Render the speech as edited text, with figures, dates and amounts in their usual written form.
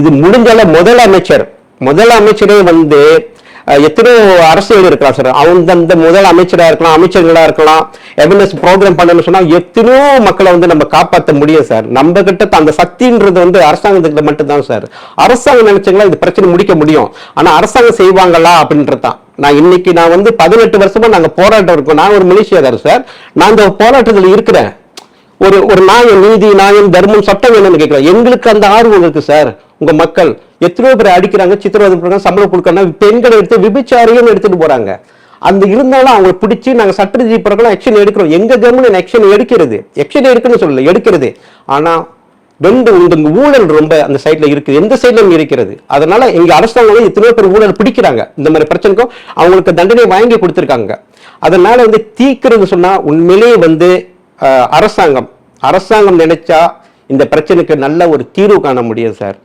இது முடிஞ்சால முதலமைச்சரே வந்து எத்தனையோ அரசியல் இருக்கலாம் சார். அவங்க அந்த முதல் அமைச்சராக இருக்கலாம், அமைச்சர்களா இருக்கலாம், எம்என்எஸ் ப்ரோக்ராம் பண்ணணும்னு சொன்னா எத்தனையோ மக்களை வந்து நம்ம காப்பாற்ற முடியும் சார். நம்ம கிட்ட அந்த சக்தின்றது வந்து அரசாங்கத்துக்கிட்ட மட்டும்தான் சார். அரசாங்கம் நினைச்சீங்களா இது பிரச்சனை முடிக்க முடியும். ஆனா அரசாங்கம் செய்வாங்களா அப்படின்றதான். நான் வந்து 18 வருஷமா நாங்க போராட்டம் இருக்கோம். நான் ஒரு மலேசியாதார் சார். நான் இந்த போராட்டத்தில் இருக்கிறேன். ஒரு நியாயம், நீதி, நியாயம், தர்மம், சட்டம் வேணும்னு கேட்கிறேன். எங்களுக்கு அந்த ஆர்வம் இருக்கு சார். உங்க மக்கள் எத்தனையோ பேர் அடிக்கிறாங்க, சித்திரவதை பண்றாங்க, சம்பளம் கொடுக்கறாங்க, பெண்களை எடுத்து விபச்சாரியும் எடுத்துட்டு போறாங்க. அந்த இருந்தாலும் அவங்களை பிடிச்சி நாங்க சட்டரீதி பிரகாரம் ஆக்ஷன் எடுக்கிறோம். எங்க கவர்மெண்ட் ஆக்ஷன் எடுக்குன்னு சொல்லல, எடுக்கிறது. ஆனா ஊழல் ரொம்ப அந்த சைட்ல இருக்கு, எந்த சைட்லயும் இருக்கிறது. அதனால எங்க அரசாங்கம் எத்தனையோ பேர் ஊழல் பிடிக்கிறாங்க. இந்த மாதிரி பிரச்சனைக்கும் அவங்களுக்கு தண்டனை வாங்கி கொடுத்திருக்காங்க. அதனால வந்து தீக்கிறது சொன்னா உண்மையிலேயே வந்து அரசாங்கம் நினைச்சா இந்த பிரச்சனைக்கு நல்ல ஒரு தீர்வு காண முடியும் சார்.